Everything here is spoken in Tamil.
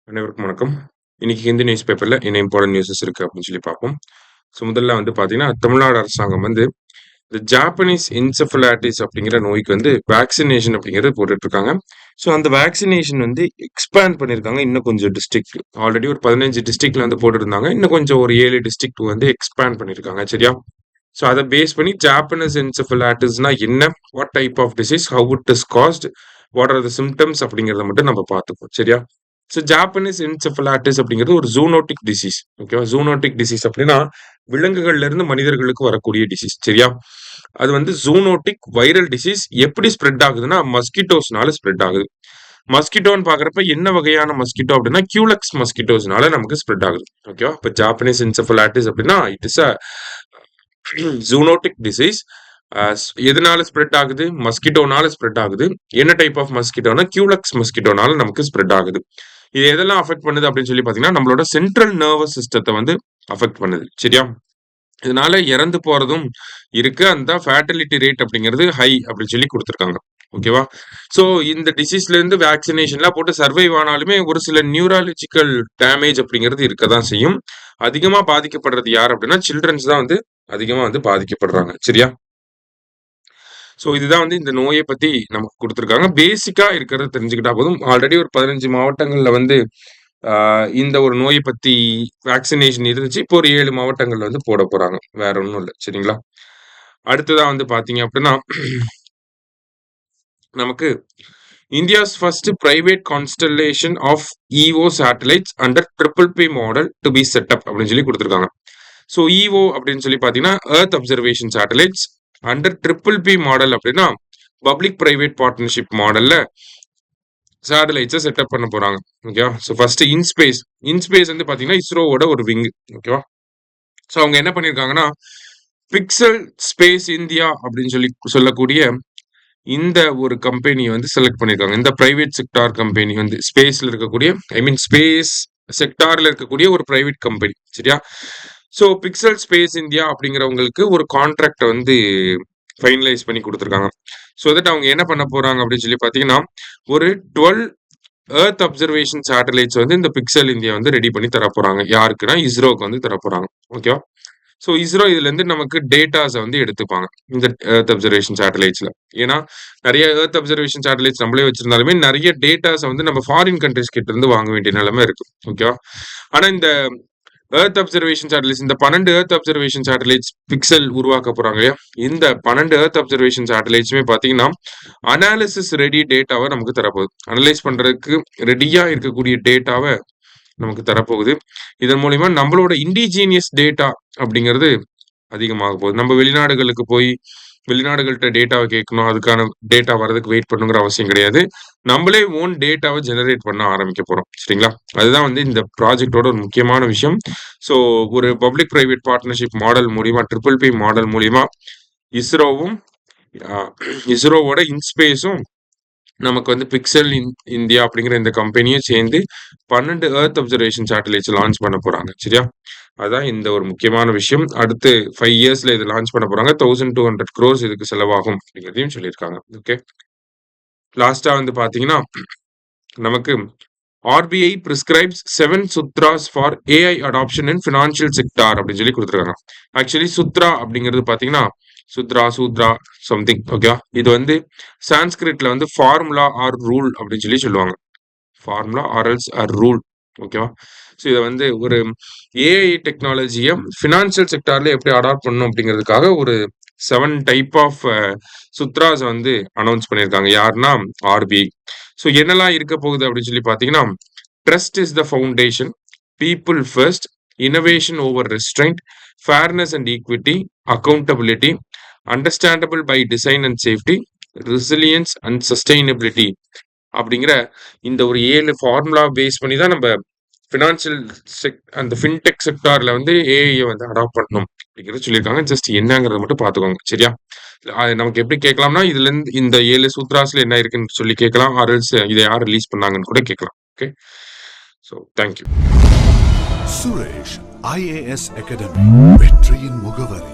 அனைவருக்கும் வணக்கம். இன்னைக்கு ஹிந்து நியூஸ் பேப்பர்ல என்ன இம்பார்ட்டன்ட் நியூஸஸ் இருக்கு அப்படின்னு சொல்லி பார்ப்போம். முதல்ல பார்த்தீங்கன்னா, தமிழ்நாடு அரசாங்கம் இந்த ஜாப்பனீஸ் என்செஃபலைட்டிஸ் அப்படிங்கிற நோய்க்கு வேக்சினேஷன் அப்படிங்கிறது போட்டுட்டு இருக்காங்க. அந்த வேக்சினேஷன் எக்ஸ்பேண்ட் பண்ணியிருக்காங்க. இன்னும் கொஞ்சம் டிஸ்ட்ரிக்ட் ஆல்ரெடி ஒரு 15 டிஸ்ட்ரிக்ட்ல போட்டுருந்தாங்க. இன்னும் கொஞ்சம் ஒரு 7 டிஸ்ட்ரிக்ட் எக்ஸ்பேண்ட் பண்ணியிருக்காங்க. சரியா? அதை பேஸ் பண்ணி ஜாப்பனீஸ் என்செஃபலைட்டிஸ்னா என்ன, what type of disease, how it is caused, what are the symptoms அப்படிங்கிறத மட்டும் நம்ம பார்த்துப்போம். சரியா? ஜாப்பனீஸ் என்செஃபலைட்டிஸ் அப்படிங்கிறது ஒரு ஜூனோட்டிக் டிசீஸ். ஓகேவா? ஜூனோட்டிக் டிசீஸ் அப்படின்னா விலங்குகள்ல இருந்து மனிதர்களுக்கு வரக்கூடிய டிசீஸ். சரியா? அது ஜூனோட்டிக் வைரல் டிசீஸ். எப்படி ஸ்ப்ரெட் ஆகுதுன்னா மஸ்கிட்டோஸ்னால ஸ்ப்ரெட் ஆகுது. மஸ்கிட்டோன்னு பாக்குறப்ப என்ன வகையான மஸ்கிட்டோ அப்படின்னா கியூலெக்ஸ் மஸ்கிட்டோஸ்னால நமக்கு ஸ்ப்ரெட் ஆகுது. ஓகேவா? இப்ப ஜாப்பனீஸ் என்செஃபலைட்டிஸ் அப்படின்னா it is a zoonotic disease. எதனால ஸ்ப்ரெட் ஆகுது? மஸ்கிட்டோனால ஸ்ப்ரெட் ஆகுது. என்ன டைப் ஆஃப் மஸ்கிட்டோனா கியூலெக்ஸ் மஸ்கிட்டோனால நமக்கு ஸ்ப்ரெட் ஆகுது. இது எதெல்லாம் அஃபெக்ட் பண்ணுது அப்படின்னு சொல்லி பாத்தீங்கன்னா நம்மளோட சென்ட்ரல் நர்வஸ் சிஸ்டத்தை அஃபெக்ட் பண்ணுது. சரியா? இதனால இறந்து போறதும் இருக்கு. அந்த ஃபேட்டலிட்டி ரேட் அப்படிங்கிறது ஹை அப்படின்னு சொல்லி கொடுத்துருக்காங்க. ஓகேவா? சோ இந்த டிசீஸ்ல இருந்து வேக்சினேஷன்லாம் போட்டு சர்வைவ் ஆனாலுமே ஒரு சில நியூராலஜிக்கல் டேமேஜ் அப்படிங்கிறது இருக்கதான் செய்யும். அதிகமா பாதிக்கப்படுறது யார் அப்படின்னா சில்ட்ரன்ஸ் தான் அதிகமா பாதிக்கப்படுறாங்க. சரியா? இதுதான் இந்த நோயை பத்தி நமக்கு கொடுத்துருக்காங்க. பேசிக்கா இருக்கிறத தெரிஞ்சுக்கிட்டா போதும். ஆல்ரெடி ஒரு 15 மாவட்டங்கள்ல இந்த ஒரு நோயை பத்தி வேக்சினேஷன் இருந்துச்சு. இப்போ ஒரு 7 மாவட்டங்கள்ல போட போறாங்க. வேற ஒன்றும் இல்லை. சரிங்களா? அடுத்ததா பாத்தீங்க அப்படின்னா நமக்கு India's first private constellation of EO satellites under PPP model to be set up அப்படின்னு சொல்லி கொடுத்துருக்காங்க. இஓ அப்படின்னு சொல்லி பாத்தீங்கன்னா earth observation satellites under PPP model அப்படின்னா பப்ளிக் பிரைவேட் பார்ட்னர்ஷிப் மாடல்ல சேட்டலைட்ஸை செட்டப் பண்ண போறாங்க. ஓகேவா? ஃபர்ஸ்ட் இன்ஸ்பேஸ் பாத்தீங்கன்னா இஸ்ரோவோட ஒரு விங். ஓகேவா? அவங்க என்ன பண்ணிருக்காங்கன்னா பிக்சல் ஸ்பேஸ் இந்தியா அப்படின்னு சொல்லக்கூடிய இந்த ஒரு கம்பெனி செலக்ட் பண்ணிருக்காங்க. இந்த பிரைவேட் செக்டார் கம்பெனி ஸ்பேஸ்ல இருக்கக்கூடிய ஸ்பேஸ் செக்டார்ல இருக்கக்கூடிய ஒரு பிரைவேட் கம்பெனி. சரியா? பிக்சல் ஸ்பேஸ் இந்தியா அப்படிங்கிறவங்களுக்கு ஒரு கான்ட்ராக்ட் ஃபைனலைஸ் பண்ணி கொடுத்துருக்காங்க. அவங்க என்ன பண்ண போறாங்க அப்படின்னு சொல்லி பாத்தீங்கன்னா ஒரு 12 எர்த் அப்சர்வேஷன் சேட்டலைட்ஸ் இந்த பிக்சல் இந்தியா ரெடி பண்ணி தர போறாங்க. யாருக்குன்னா இஸ்ரோக்கு தர போறாங்க. ஓகேவா? இஸ்ரோ இதுல இருந்து நமக்கு டேட்டாஸ் எடுத்துப்பாங்க இந்த எர்த் அப்சர்வேஷன் சேட்டலைட்ஸ்ல. ஏன்னா நிறைய எர்த் அப்சர்வேஷன் சேட்டலைட்ஸ் நம்மளே வச்சிருந்தாலுமே நிறைய டேட்டாஸ் நம்ம ஃபாரின் கண்ட்ரிஸ் கிட்ட இருந்து வாங்க வேண்டிய நிலைமை இருக்கு. ஓகேவா? ஆனா இந்த எர்த் அப்சர்வேஷன் சேட்டலைட்ஸ் இந்த 12 எர்த் அப்சர்வேஷன் சேட்டலைட்ஸ் பிக்சல் உருவாக்க போறாங்க இல்லையா? இந்த 12 எர்த் அப்சர்வேஷன் சேட்டலைட்ஸுமே பாத்தீங்கன்னா அனாலிசிஸ் ரெடி டேட்டாவை நமக்கு தரப்போகுது. அனலைஸ் பண்றதுக்கு ரெடியா இருக்கக்கூடிய டேட்டாவை நமக்கு தரப்போகுது. இதன் மூலியமா நம்மளோட இண்டிஜீனியஸ் டேட்டா அப்படிங்கிறது அதிகமாக போகுது. நம்ம வெளிநாடுகளுக்கு போய் வெளிநாடுகள்கிட்ட டேட்டாவை கேட்கணும், அதுக்கான டேட்டா வர்றதுக்கு வெயிட் பண்ணுங்கிற அவசியம் கிடையாது. நம்மளே ஓன் டேட்டாவை ஜெனரேட் பண்ண ஆரம்பிக்க போறோம். சரிங்களா? அதுதான் இந்த ப்ராஜெக்டோட ஒரு முக்கியமான விஷயம். ஒரு பப்ளிக் பிரைவேட் பார்ட்னர்ஷிப் மாடல் மூலியமா PPP மாடல் மூலியமா இஸ்ரோவும் இஸ்ரோவோட இன்ஸ்பேஸும் நமக்கு பிக்சல் இந்தியா அப்படிங்கிற இந்த கம்பெனியும் சேர்ந்து 12 எர்த் அப்சர்வேஷன் சேட்டலைட்ஸ் லான்ச் பண்ண போறாங்க. சரியா? அதான் இந்த ஒரு முக்கியமான விஷயம். அடுத்து 5 இயர்ஸ்ல இது லான்ச் பண்ண போறாங்க. 1200 crores இதுக்கு செலவாகும் அப்படிங்கிறதையும் சொல்லியிருக்காங்க. ஓகே. லாஸ்டா பாத்தீங்கன்னா நமக்கு RBI prescribes 7 sutras for AI adoption in financial sector அப்படின்னு சொல்லி கொடுத்துருக்காங்க. ஆக்சுவலி சுத்ரா அப்படிங்கிறது பாத்தீங்கன்னா சூத்ரா சம்திங். ஓகேவா? இது சான்ஸ்கிரிட்ல ஃபார்முலா ஆர் ரூல் அப்படின்னு சொல்லுவாங்க. Formula RLs R rule. ஓகேவா? இதை ஒரு ஏஐ டெக்னாலஜியை ஃபினான்சியல் செக்டார்ல எப்படி அடாப்ட் பண்ணணும் அப்படிங்கிறதுக்காக ஒரு 7 டைப் ஆஃப் சுத்ராஸ் அனௌன்ஸ் பண்ணியிருக்காங்க. யாருன்னா RBI. என்னெல்லாம் இருக்க போகுது அப்படின்னு சொல்லி பாத்தீங்கன்னா trust is the foundation, people first, innovation over restraint, fairness and equity, accountability, understandable by design and safety, resilience and sustainability அப்படிங்கிற இந்த ஒரு 7 ஃபார்முலா பேஸ் பண்ணி தான் நம்ம ஃபினான்சியல் அந்த ஃபின்டெக் செக்டார்ல ஏஐயை அடாப்ட் பண்ணணும் அப்படிங்கிறத சொல்லியிருக்காங்க. ஜஸ்ட் என்னங்கிறத மட்டும் பார்த்துக்கோங்க. சரியா? நமக்கு எப்படி கேட்கலாம்னா இதுல இருந்து இந்த 7 சூத்ராஸ்ல என்ன இருக்குன்னு சொல்லி கேட்கலாம். ஆர்எல்ஸ் இதை யார் ரிலீஸ் பண்ணாங்கன்னு கூட கேட்கலாம். Okay. Thank you. Suresh IAS academy வெற்றியின் முகவரி.